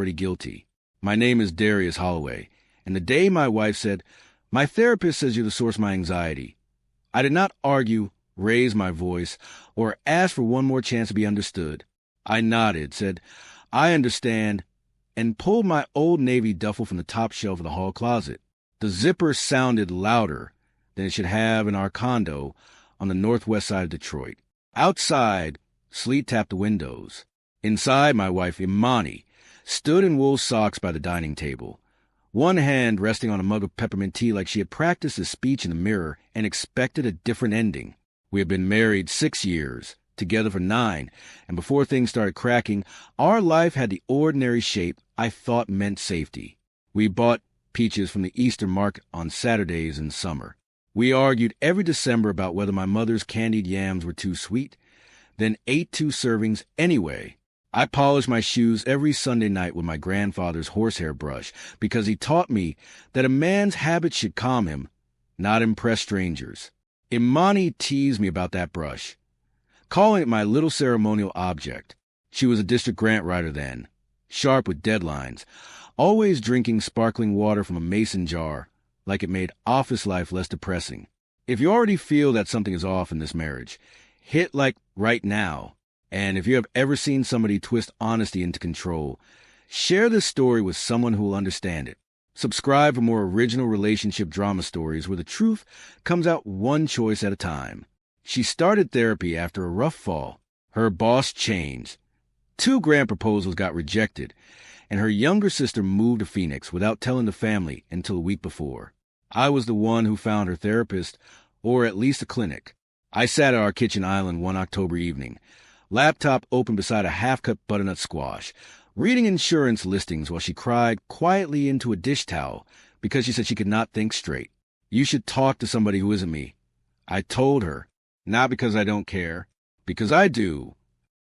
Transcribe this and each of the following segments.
already guilty. My name is Darius Holloway, and the day my wife said, "My therapist says you're the source of my anxiety," I did not argue, raise my voice, or ask for one more chance to be understood. I nodded, said, "I understand," and pulled my Old Navy duffel from the top shelf of the hall closet. The zipper sounded louder than it should have in our condo on the northwest side of Detroit. Outside, sleet tapped the windows. Inside, my wife, Imani, stood in wool socks by the dining table, one hand resting on a mug of peppermint tea like she had practiced a speech in the mirror and expected a different ending. We had been married 6 years, together for 9, and before things started cracking, our life had the ordinary shape I thought meant safety. We bought peaches from the Eastern market on Saturdays in summer. We argued every December about whether my mother's candied yams were too sweet, then ate 2 servings anyway. I polished my shoes every Sunday night with my grandfather's horsehair brush because he taught me that a man's habits should calm him, not impress strangers. Imani teased me about that brush, calling it my little ceremonial object. She was a district grant writer then, sharp with deadlines, always drinking sparkling water from a mason jar, like it made office life less depressing. If you already feel that something is off in this marriage, hit like right now. And if you have ever seen somebody twist honesty into control, share this story with someone who will understand it. Subscribe for more original relationship drama stories where the truth comes out one choice at a time. She started therapy after a rough fall. Her boss changed. 2 grant proposals got rejected, and her younger sister moved to Phoenix without telling the family until a week before. I was the one who found her therapist, or at least a clinic. I sat at our kitchen island one October evening, laptop open beside a half-cut butternut squash, reading insurance listings while she cried quietly into a dish towel because she said she could not think straight. "You should talk to somebody who isn't me," I told her, not because I don't care, because I do.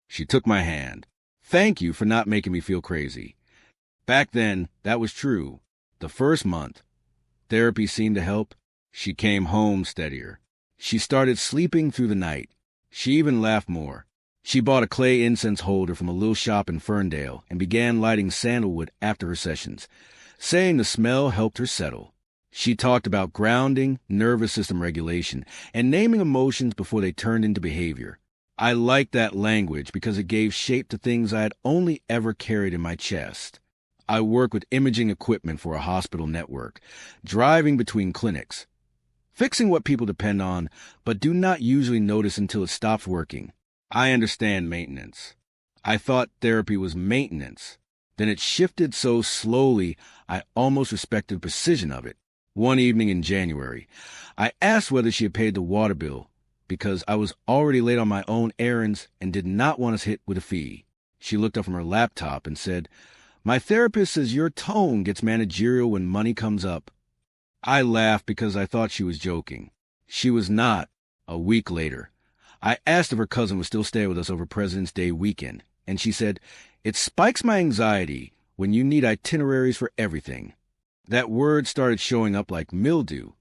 She took my hand. "Thank you for not making me feel crazy." Back then, that was true. The first month, therapy seemed to help. She came home steadier. She started sleeping through the night. She even laughed more. She bought a clay incense holder from a little shop in Ferndale and began lighting sandalwood after her sessions, saying the smell helped her settle. She talked about grounding, nervous system regulation, and naming emotions before they turned into behavior. I liked that language because it gave shape to things I had only ever carried in my chest. I work with imaging equipment for a hospital network, driving between clinics, fixing what people depend on but do not usually notice until it stops working. I understand maintenance. I thought therapy was maintenance. Then it shifted so slowly I almost respected the precision of it. One evening in January, I asked whether she had paid the water bill because I was already late on my own errands and did not want us hit with a fee. She looked up from her laptop and said, "My therapist says your tone gets managerial when money comes up." I laughed because I thought she was joking. She was not. A week later, I asked if her cousin would still stay with us over President's Day weekend, and she said, "It spikes my anxiety when you need itineraries for everything." That word started showing up like mildew.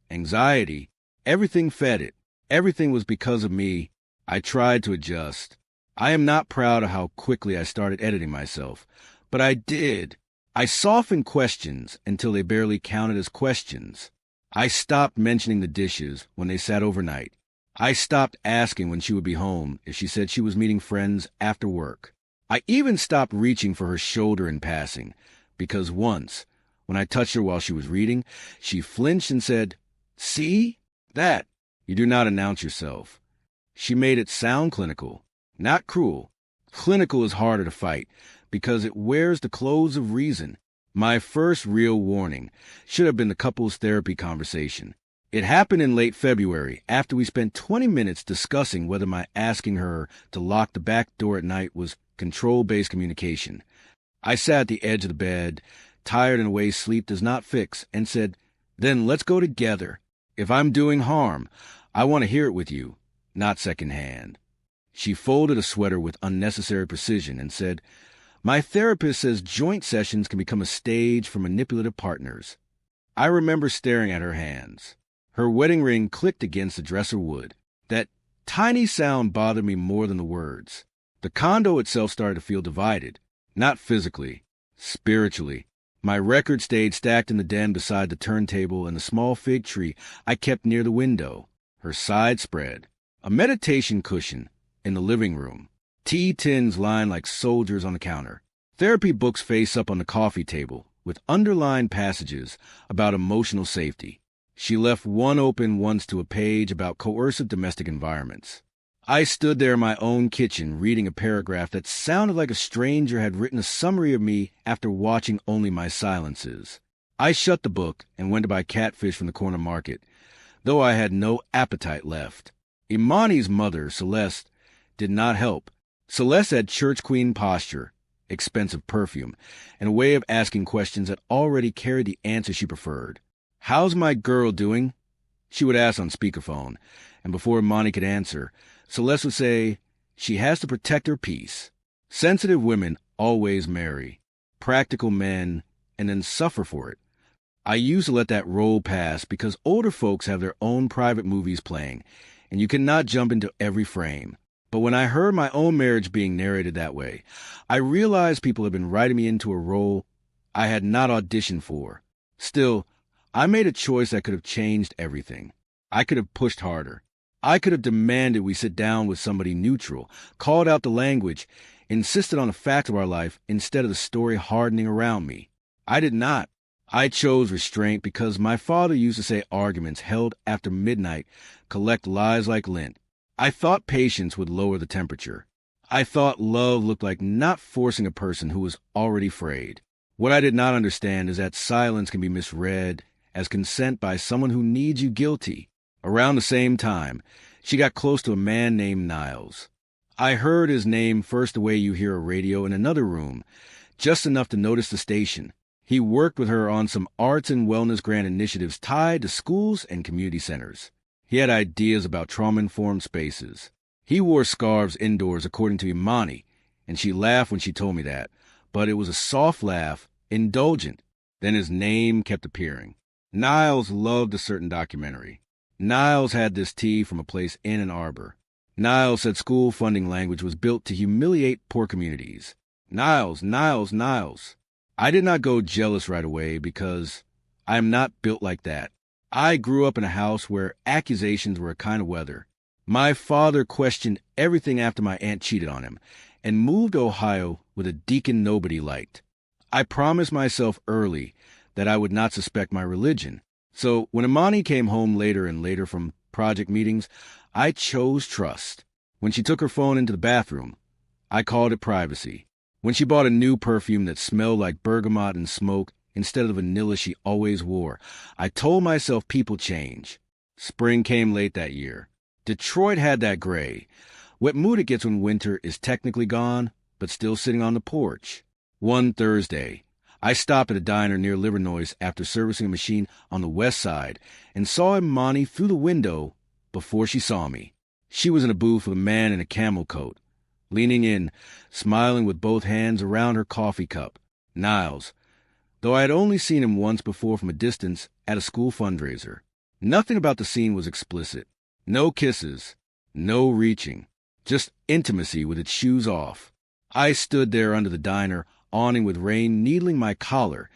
Anxiety. Everything fed it. Everything was because of me. I tried to adjust. I am not proud of how quickly I started editing myself, but I did. I softened questions until they barely counted as questions. I stopped mentioning the dishes when they sat overnight. I stopped asking when she would be home if she said she was meeting friends after work. I even stopped reaching for her shoulder in passing, because once, when I touched her while she was reading, she flinched and said, "See? That. You do not announce yourself." She made it sound clinical, not cruel. Clinical is harder to fight because it wears the clothes of reason. My first real warning should have been the couples therapy conversation. It happened in late February after we spent 20 minutes discussing whether my asking her to lock the back door at night was control-based communication. I sat at the edge of the bed, tired in a way sleep does not fix, and said, "Then let's go together. If I'm doing harm, I want to hear it with you, not secondhand." She folded a sweater with unnecessary precision and said, "My therapist says joint sessions can become a stage for manipulative partners." I remember staring at her hands. Her wedding ring clicked against the dresser wood. That tiny sound bothered me more than the words. The condo itself started to feel divided, not physically, Spiritually, my record stayed stacked in the den beside the turntable and the small fig tree I kept near the window, her side spread. A meditation cushion in the living room. Tea tins lined like soldiers on the counter. Therapy books face up on the coffee table with underlined passages about emotional safety. She left one open once to a page about coercive domestic environments. I stood there in my own kitchen reading a paragraph that sounded like a stranger had written a summary of me after watching only my silences. I shut the book and went to buy catfish from the corner market, though I had no appetite left. Imani's mother, Celeste, did not help. Celeste had church queen posture, expensive perfume, and a way of asking questions that already carried the answer she preferred. "How's my girl doing?" she would ask on speakerphone, and before Imani could answer, Celeste would say, "She has to protect her peace." Sensitive women always marry practical men and then suffer for it. I used to let that roll pass because older folks have their own private movies playing, and you cannot jump into every frame. But when I heard my own marriage being narrated that way, I realized people had been writing me into a role I had not auditioned for. Still, I made a choice that could have changed everything. I could have pushed harder. I could have demanded we sit down with somebody neutral, called out the language, insisted on the facts of our life instead of the story hardening around me. I did not. I chose restraint because my father used to say arguments held after midnight collect lies like lint. I thought patience would lower the temperature. I thought love looked like not forcing a person who was already frayed. What I did not understand is that silence can be misread as consent by someone who needs you guilty. Around the same time, she got close to a man named Niles. I heard his name first the way you hear a radio in another room, just enough to notice the station. He worked with her on some arts and wellness grant initiatives tied to schools and community centers. He had ideas about trauma-informed spaces. He wore scarves indoors, according to Imani, and she laughed when she told me that. But it was a soft laugh, indulgent. Then his name kept appearing. Niles loved a certain documentary. Niles had this tea from a place in Ann Arbor. Niles said school funding language was built to humiliate poor communities. Niles, Niles, Niles. I did not go jealous right away because I am not built like that. I grew up in a house where accusations were a kind of weather. My father questioned everything after my aunt cheated on him and moved to Ohio with a deacon nobody liked. I promised myself early that I would not suspect my religion. So when Imani came home later and later from project meetings, I chose trust. When she took her phone into the bathroom, I called it privacy. When she bought a new perfume that smelled like bergamot and smoke instead of the vanilla she always wore, I told myself people change. Spring came late that year. Detroit had that gray. What mood it gets when winter is technically gone, but still sitting on the porch. One Thursday, I stopped at a diner near Livernois after servicing a machine on the west side and saw Imani through the window before she saw me. She was in a booth with a man in a camel coat, leaning in, smiling with both hands around her coffee cup. Niles, though I had only seen him once before from a distance at a school fundraiser. Nothing about the scene was explicit. No kisses, no reaching, just intimacy with its shoes off. I stood there under the diner awning with rain needling my collar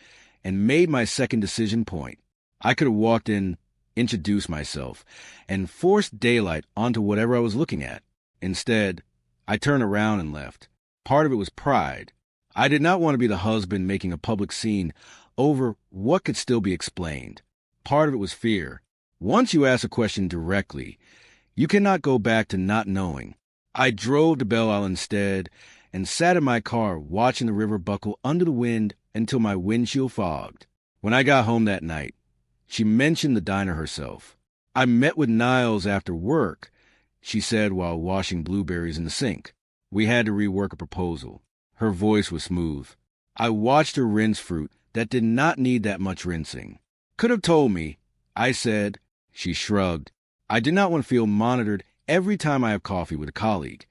and made my second decision point. I could have walked in, introduced myself, and forced daylight onto whatever I was looking at. Instead, I turned around and left. Part of it was pride. I did not want to be the husband making a public scene over what could still be explained. Part of it was fear. Once you ask a question directly, you cannot go back to not knowing. I drove to Belle Isle instead and sat in my car watching the river buckle under the wind until my windshield fogged. When I got home that night, she mentioned the diner herself. "I met with Niles after work," she said while washing blueberries in the sink. "We had to rework a proposal." Her voice was smooth. I watched her rinse fruit that did not need that much rinsing. "Could have told me," I said. She shrugged. "I did not want to feel monitored every time I have coffee with a colleague."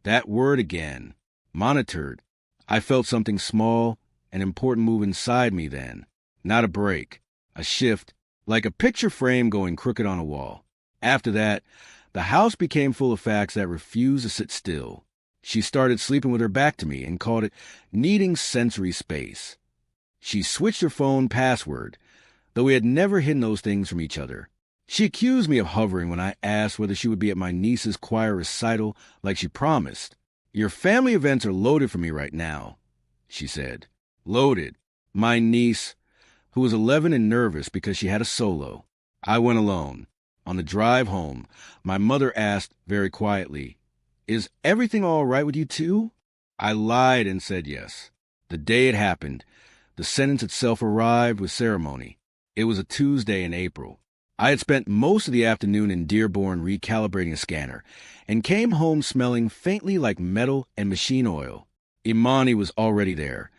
That word again. Monitored. I felt something small and important move inside me then. Not a break. A shift, like a picture frame going crooked on a wall. After that, the house became full of facts that refused to sit still. She started sleeping with her back to me and called it needing sensory space. She switched her phone password, though we had never hidden those things from each other. She accused me of hovering when I asked whether she would be at my niece's choir recital like she promised. "Your family events are loaded for me right now," she said. Loaded. My niece, who was 11 and nervous because she had a solo. I went alone. On the drive home, my mother asked very quietly, "Is everything all right with you too?" I lied and said yes. The day it happened, the sentence itself arrived with ceremony. It was a Tuesday in April. I had spent most of the afternoon in Dearborn recalibrating a scanner and came home smelling faintly like metal and machine oil. Imani was already there,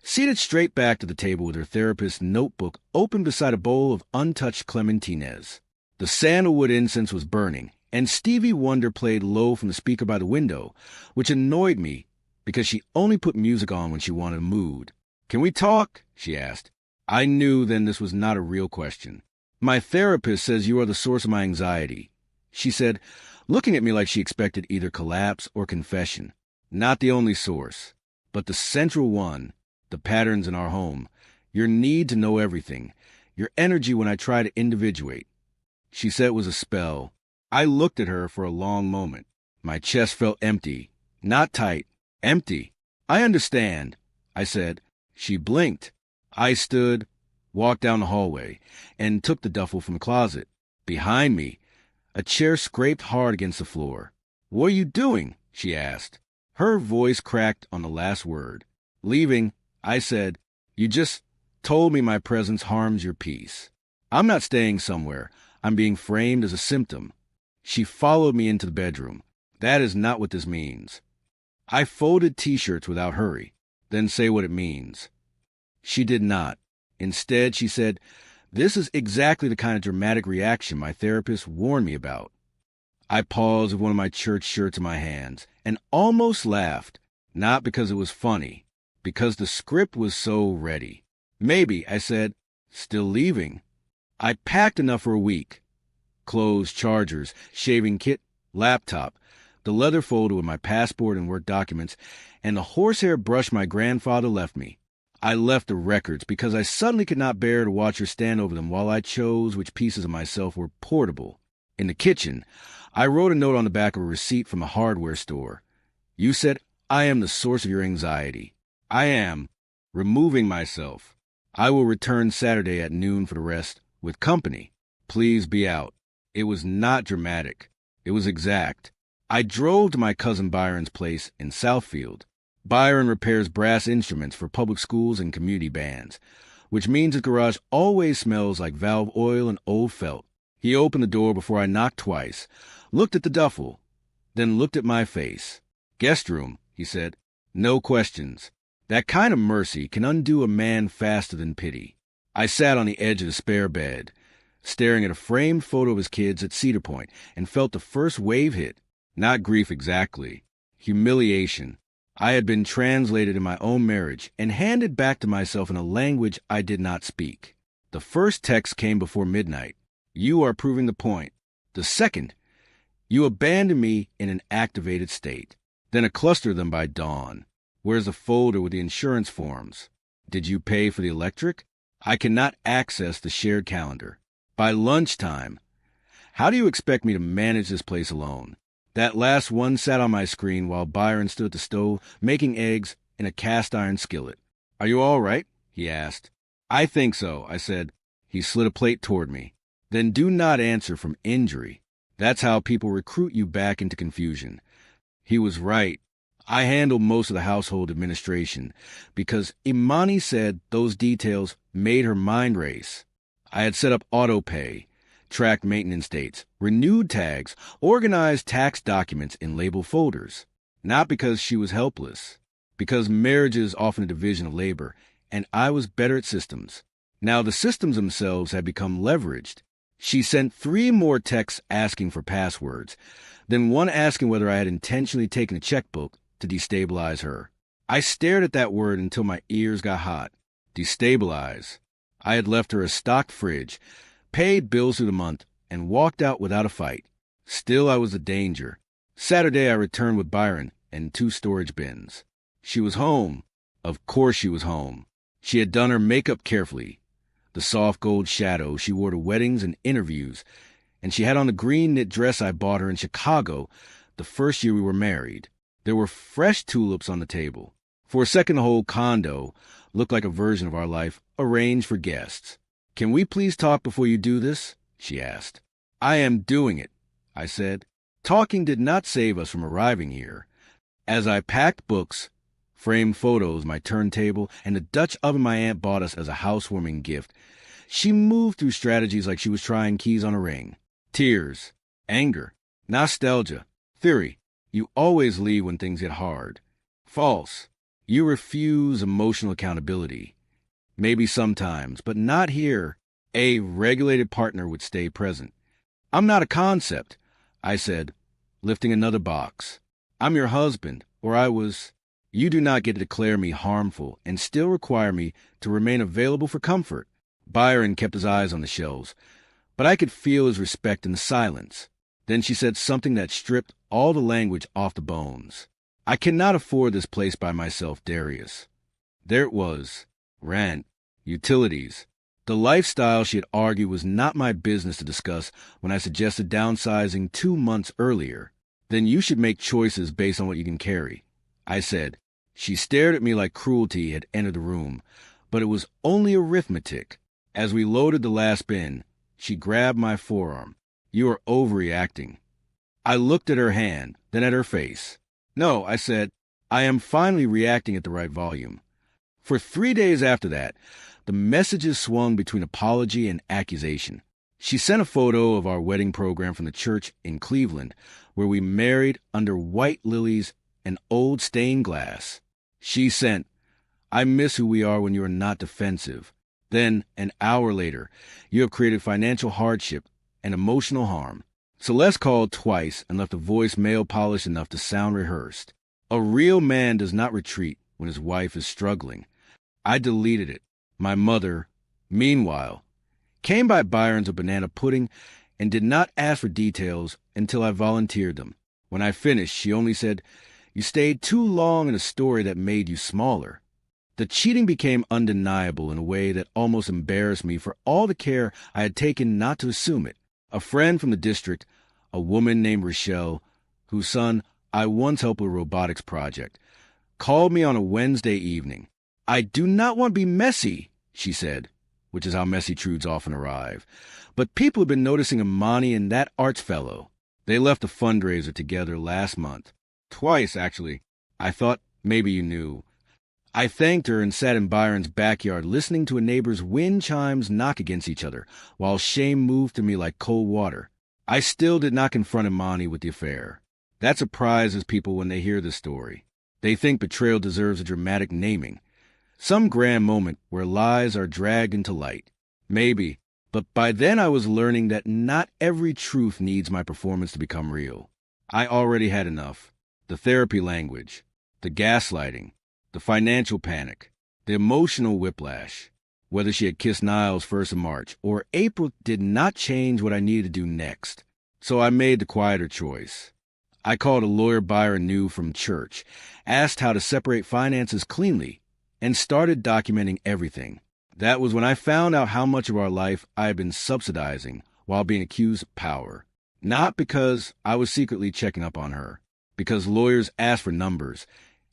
seated straight back to the table with her therapist's notebook open beside a bowl of untouched clementines. The sandalwood incense was burning, and Stevie Wonder played low from the speaker by the window, which annoyed me because she only put music on when she wanted a mood. "Can we talk?" she asked. I knew then this was not a real question. "My therapist says you are the source of my anxiety," she said, looking at me like she expected either collapse or confession. "Not the only source, but the central one. The patterns in our home, your need to know everything, your energy when I try to individuate." She said it was a spell. I looked at her for a long moment. My chest felt empty. Not tight. Empty. "I understand," I said. She blinked. I stood, walked down the hallway, and took the duffel from the closet. Behind me, a chair scraped hard against the floor. "What are you doing?" she asked. Her voice cracked on the last word. "Leaving," I said. "You just told me my presence harms your peace. I'm not staying somewhere. I'm being framed as a symptom." She followed me into the bedroom. "That is not what this means." I folded T-shirts without hurry. "Then say what it means." She did not. Instead, she said, "This is exactly the kind of dramatic reaction my therapist warned me about." I paused with one of my church shirts in my hands and almost laughed, not because it was funny, because the script was so ready. "Maybe," I said. "Still leaving." I packed enough for a week. Clothes, chargers, shaving kit, laptop, the leather folder with my passport and work documents, and the horsehair brush my grandfather left me. I left the records because I suddenly could not bear to watch her stand over them while I chose which pieces of myself were portable. In the kitchen, I wrote a note on the back of a receipt from a hardware store. "You said I am the source of your anxiety. I am. Removing myself. I will return Saturday at noon for the rest, with company. Please be out." It was not dramatic. It was exact. I drove to my cousin Byron's place in Southfield. Byron repairs brass instruments for public schools and community bands, which means his garage always smells like valve oil and old felt. He opened the door before I knocked twice, looked at the duffel, then looked at my face. "Guest room," he said. "No questions." That kind of mercy can undo a man faster than pity. I sat on the edge of the spare bed, staring at a framed photo of his kids at Cedar Point, and felt the first wave hit. Not grief exactly. Humiliation. I had been translated in my own marriage and handed back to myself in a language I did not speak. The first text came before midnight. "You are proving the point." The second, "You abandoned me in an activated state." Then a cluster of them by dawn. "Where's the folder with the insurance forms?" "Did you pay for the electric?" I cannot access the shared calendar. By lunchtime. How do you expect me to manage this place alone? That last one sat on my screen while Byron stood at the stove making eggs in a cast-iron skillet. "Are you all right?" he asked. "I think so," I said. He slid a plate toward me. "Then do not answer from injury. That's how people recruit you back into confusion." He was right. I handled most of the household administration because Imani said those details made her mind race. I had set up auto pay, tracked maintenance dates, renewed tags, organized tax documents in label folders. Not because she was helpless, because marriage is often a division of labor, and I was better at systems. Now the systems themselves had become leveraged. She sent 3 more texts asking for passwords, then one asking whether I had intentionally taken a checkbook to destabilize her. I stared at that word until my ears got hot. Destabilize. I had left her a stocked fridge, paid bills through the month, and walked out without a fight. Still, I was a danger. Saturday, I returned with Byron, and 2 storage bins. She was home. Of course she was home. She had done her makeup carefully. The soft gold shadow she wore to weddings and interviews, and she had on the green knit dress I bought her in Chicago the first year we were married. There were fresh tulips on the table. For a second, the whole condo looked like a version of our life arranged for guests. "Can we please talk before you do this?" she asked. "I am doing it," I said. Talking did not save us from arriving here. As I packed books, framed photos, my turntable, and the Dutch oven my aunt bought us as a housewarming gift, she moved through strategies like she was trying keys on a ring. Tears, anger, nostalgia, theory. You always leave when things get hard. False. You refuse emotional accountability. Maybe sometimes, but not here. A regulated partner would stay present. "I'm not a concept," I said, lifting another box. "I'm your husband, or I was. You do not get to declare me harmful and still require me to remain available for comfort." Byron kept his eyes on the shelves, but I could feel his respect in the silence. Then she said something that stripped all the language off the bones. "I cannot afford this place by myself, Darius." There it was. Rent, utilities. The lifestyle she had argued was not my business to discuss when I suggested downsizing 2 months earlier. "Then you should make choices based on what you can carry," I said. She stared at me like cruelty had entered the room, but it was only arithmetic. As we loaded the last bin, she grabbed my forearm. "You are overreacting." I looked at her hand, then at her face. "No," I said, "I am finally reacting at the right volume." For 3 days after that, the messages swung between apology and accusation. She sent a photo of our wedding program from the church in Cleveland, where we married under white lilies and old stained glass. She sent, "I miss who we are when you are not defensive." Then, an hour later, "You have created financial hardship and emotional harm." Celeste called twice and left a voicemail polished enough to sound rehearsed. A real man does not retreat when his wife is struggling. I deleted it. My mother, meanwhile, came by Byron's with banana pudding and did not ask for details until I volunteered them. When I finished, she only said, "You stayed too long in a story that made you smaller." The cheating became undeniable in a way that almost embarrassed me for all the care I had taken not to assume it. A friend from the district, a woman named Rochelle, whose son I once helped with a robotics project, called me on a Wednesday evening. "I do not want to be messy," she said, which is how messy truths often arrive. "But people have been noticing Imani and that arts fellow. They left a fundraiser together last month. Twice, actually. I thought maybe you knew." I thanked her and sat in Byron's backyard listening to a neighbor's wind chimes knock against each other, while shame moved to me like cold water. I still did not confront Imani with the affair. That surprises people when they hear this story. They think betrayal deserves a dramatic naming. Some grand moment where lies are dragged into light. Maybe, but by then I was learning that not every truth needs my performance to become real. I already had enough. The therapy language, the gaslighting, the financial panic, the emotional whiplash. Whether she had kissed Niles first of March or April did not change what I needed to do next. So I made the quieter choice. I called a lawyer Byron knew from church, asked how to separate finances cleanly, and started documenting everything. That was when I found out how much of our life I had been subsidizing while being accused of power. Not because I was secretly checking up on her, because lawyers ask for numbers,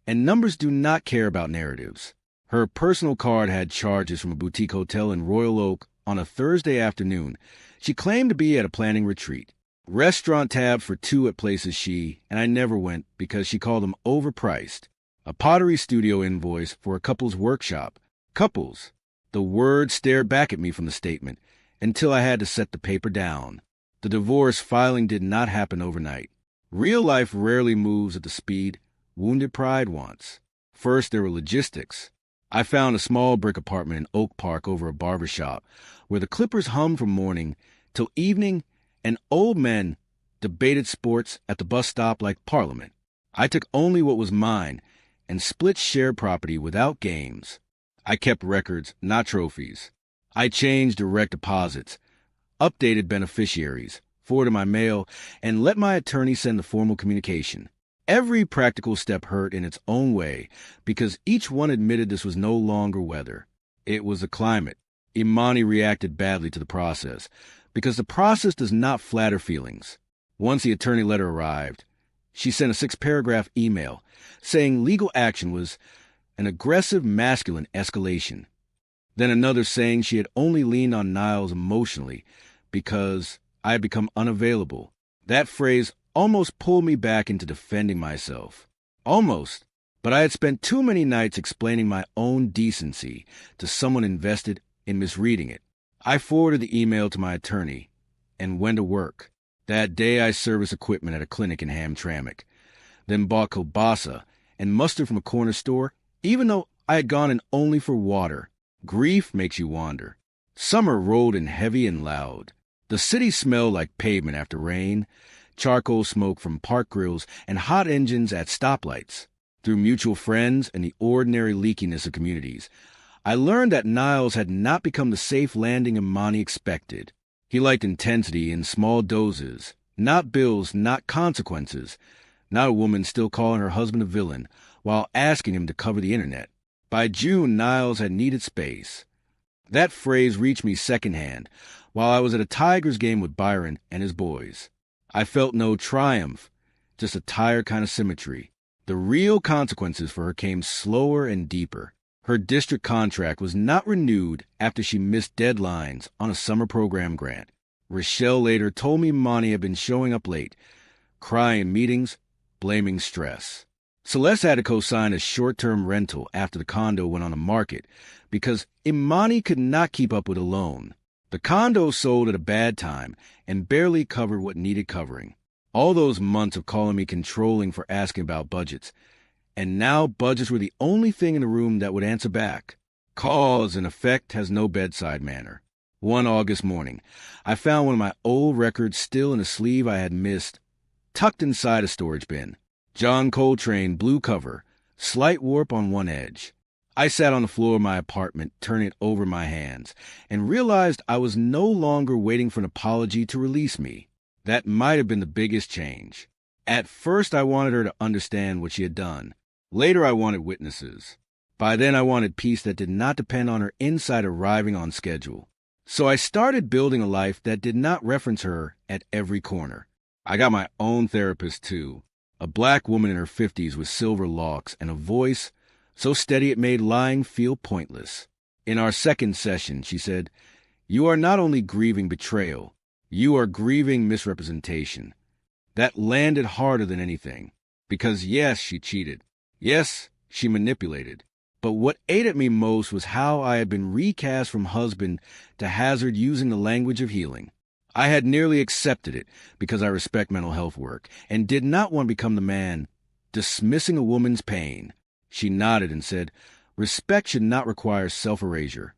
and numbers do not care about narratives. Her personal card had charges from a boutique hotel in Royal Oak on a Thursday afternoon. She claimed to be at a planning retreat. Restaurant tabs for 2 at places she, and I never went because she called them overpriced. A pottery studio invoice for a couple's workshop. Couples. The word stared back at me from the statement until I had to set the paper down. The divorce filing did not happen overnight. Real life rarely moves at the speed wounded pride wants. First, there were logistics. I found a small brick apartment in Oak Park over a barber shop where the clippers hummed from morning till evening and old men debated sports at the bus stop like Parliament. I took only what was mine and split shared property without games. I kept records, not trophies. I changed direct deposits, updated beneficiaries, forwarded my mail, and let my attorney send the formal communication. Every practical step hurt in its own way because each one admitted this was no longer weather. It was the climate. Imani reacted badly to the process because the process does not flatter feelings. Once the attorney letter arrived, she sent a 6-paragraph email saying legal action was an aggressive masculine escalation. Then another saying she had only leaned on Niles emotionally because I had become unavailable. That phrase almost pulled me back into defending myself. Almost. But I had spent too many nights explaining my own decency to someone invested in misreading it. I forwarded the email to my attorney and went to work. That day I serviced equipment at a clinic in Hamtramck, then bought kielbasa and mustard from a corner store, even though I had gone in only for water. Grief makes you wander. Summer rolled in heavy and loud. The city smelled like pavement after rain, charcoal smoke from park grills, and hot engines at stoplights. Through mutual friends and the ordinary leakiness of communities, I learned that Niles had not become the safe landing Imani expected. He liked intensity in small doses, not bills, not consequences, not a woman still calling her husband a villain while asking him to cover the internet. By June, Niles had needed space. That phrase reached me secondhand while I was at a Tigers game with Byron and his boys. I felt no triumph, just a tired kind of symmetry. The real consequences for her came slower and deeper. Her district contract was not renewed after she missed deadlines on a summer program grant. Rochelle later told me Imani had been showing up late, crying in meetings, blaming stress. Celeste had to co-sign a short-term rental after the condo went on the market because Imani could not keep up with a loan. The condo sold at a bad time and barely covered what needed covering. All those months of calling me controlling for asking about budgets. And now budgets were the only thing in the room that would answer back. Cause and effect has no bedside manner. One August morning, I found one of my old records still in a sleeve I had missed, tucked inside a storage bin. John Coltrane blue cover, slight warp on one edge. I sat on the floor of my apartment, turning it over in my hands, and realized I was no longer waiting for an apology to release me. That might have been the biggest change. At first, I wanted her to understand what she had done. Later, I wanted witnesses. By then, I wanted peace that did not depend on her inside arriving on schedule. So I started building a life that did not reference her at every corner. I got my own therapist, too. A black woman in her 50s with silver locks and a voice so steady it made lying feel pointless. In our second session, she said, "You are not only grieving betrayal, you are grieving misrepresentation." That landed harder than anything. Because yes, she cheated. Yes, she manipulated. But what ate at me most was how I had been recast from husband to hazard using the language of healing. I had nearly accepted it because I respect mental health work and did not want to become the man dismissing a woman's pain. She nodded and said, "Respect should not require self-erasure."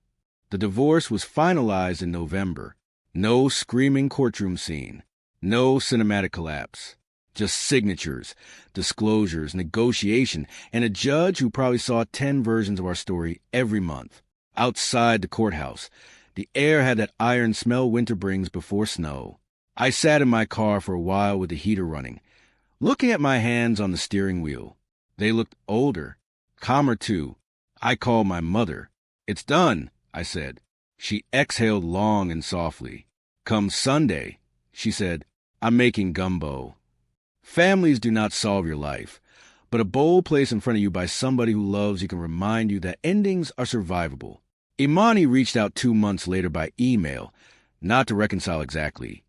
The divorce was finalized in November. No screaming courtroom scene. No cinematic collapse. Just signatures, disclosures, negotiation, and a judge who probably saw 10 versions of our story every month. Outside the courthouse, the air had that iron smell winter brings before snow. I sat in my car for a while with the heater running, looking at my hands on the steering wheel. They looked older, calmer too. I called my mother. "It's done," I said. She exhaled long and softly. "Come Sunday," she said, "I'm making gumbo." Families do not solve your life, but a bowl placed in front of you by somebody who loves you can remind you that endings are survivable. Imani reached out 2 months later by email, not to reconcile exactly,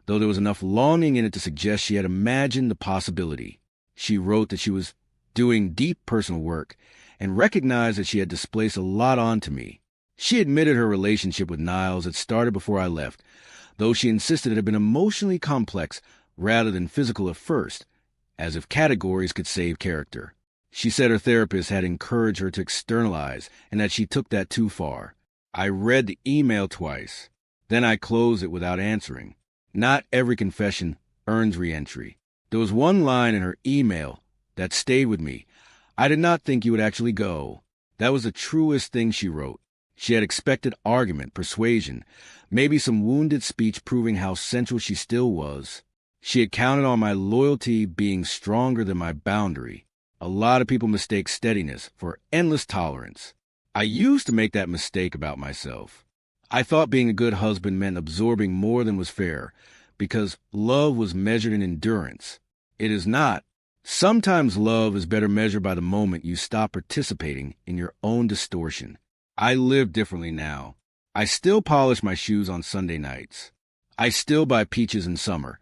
though there was enough longing in it to suggest she had imagined the possibility. She wrote that she was doing deep personal work and recognized that she had displaced a lot onto me. She admitted her relationship with Niles had started before I left, though she insisted it had been emotionally complex rather than physical at first, as if categories could save character. She said her therapist had encouraged her to externalize and that she took that too far. I read the email twice. Then I closed it without answering. Not every confession earns re-entry. There was one line in her email that stayed with me. "I did not think you would actually go." That was the truest thing she wrote. She had expected argument, persuasion, maybe some wounded speech proving how central she still was. She had counted on my loyalty being stronger than my boundary. A lot of people mistake steadiness for endless tolerance. I used to make that mistake about myself. I thought being a good husband meant absorbing more than was fair, because love was measured in endurance. It is not. Sometimes love is better measured by the moment you stop participating in your own distortion. I live differently now. I still polish my shoes on Sunday nights. I still buy peaches in summer,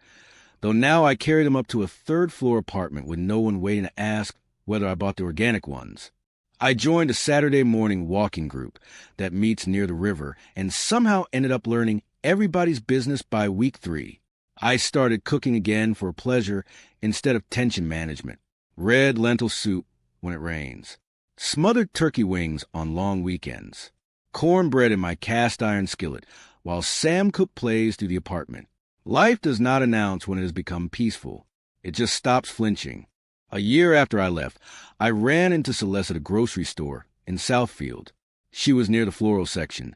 though now I carry them up to a third-floor apartment with no one waiting to ask whether I bought the organic ones. I joined a Saturday morning walking group that meets near the river and somehow ended up learning everybody's business by week 3. I started cooking again for pleasure instead of tension management. Red lentil soup when it rains. Smothered turkey wings on long weekends. Cornbread in my cast-iron skillet while Sam Cooke plays through the apartment. Life does not announce when it has become peaceful. It just stops flinching. A year after I left, I ran into Celeste at a grocery store in Southfield. She was near the floral section,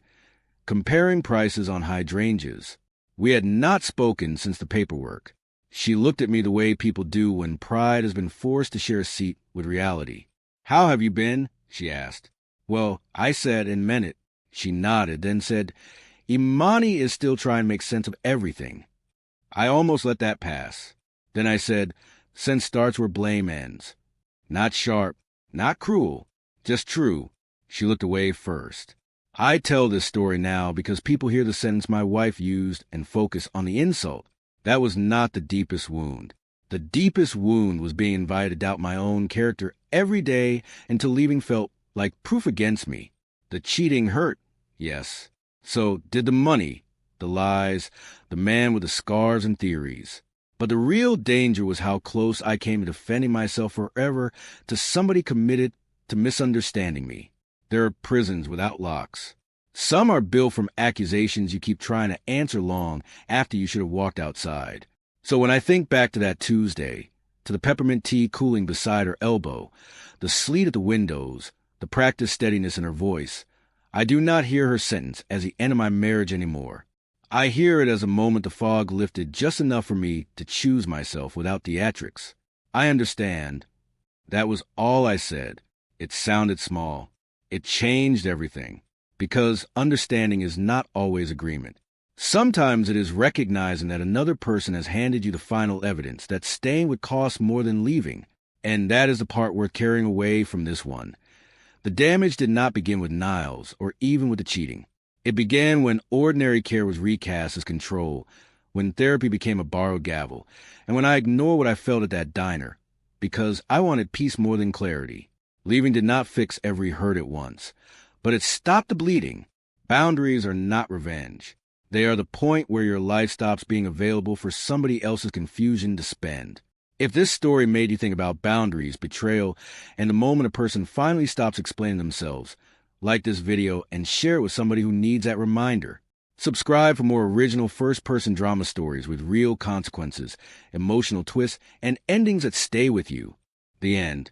comparing prices on hydrangeas. We had not spoken since the paperwork. She looked at me the way people do when pride has been forced to share a seat with reality. "How have you been?" she asked. "Well," I said and meant it. She nodded, then said, "Imani is still trying to make sense of everything." I almost let that pass. Then I said, "Sense starts where blame ends." Not sharp, not cruel, just true. She looked away first. I tell this story now because people hear the sentence my wife used and focus on the insult. That was not the deepest wound. The deepest wound was being invited to doubt my own character every day until leaving felt like proof against me. The cheating hurt, yes. So did the money, the lies, the man with the scars and theories. But the real danger was how close I came to defending myself forever to somebody committed to misunderstanding me. There are prisons without locks. Some are built from accusations you keep trying to answer long after you should have walked outside. So when I think back to that Tuesday, to the peppermint tea cooling beside her elbow, the sleet at the windows, the practiced steadiness in her voice, I do not hear her sentence as the end of my marriage anymore. I hear it as a moment the fog lifted just enough for me to choose myself without theatrics. I understand. That was all I said. It sounded small. It changed everything. Because understanding is not always agreement. Sometimes it is recognizing that another person has handed you the final evidence that staying would cost more than leaving. And that is the part worth carrying away from this one. The damage did not begin with Niles or even with the cheating. It began when ordinary care was recast as control, when therapy became a borrowed gavel, and when I ignored what I felt at that diner, because I wanted peace more than clarity. Leaving did not fix every hurt at once, but it stopped the bleeding. Boundaries are not revenge. They are the point where your life stops being available for somebody else's confusion to spend. If this story made you think about boundaries, betrayal, and the moment a person finally stops explaining themselves, like this video and share it with somebody who needs that reminder. Subscribe for more original first-person drama stories with real consequences, emotional twists, and endings that stay with you. The end.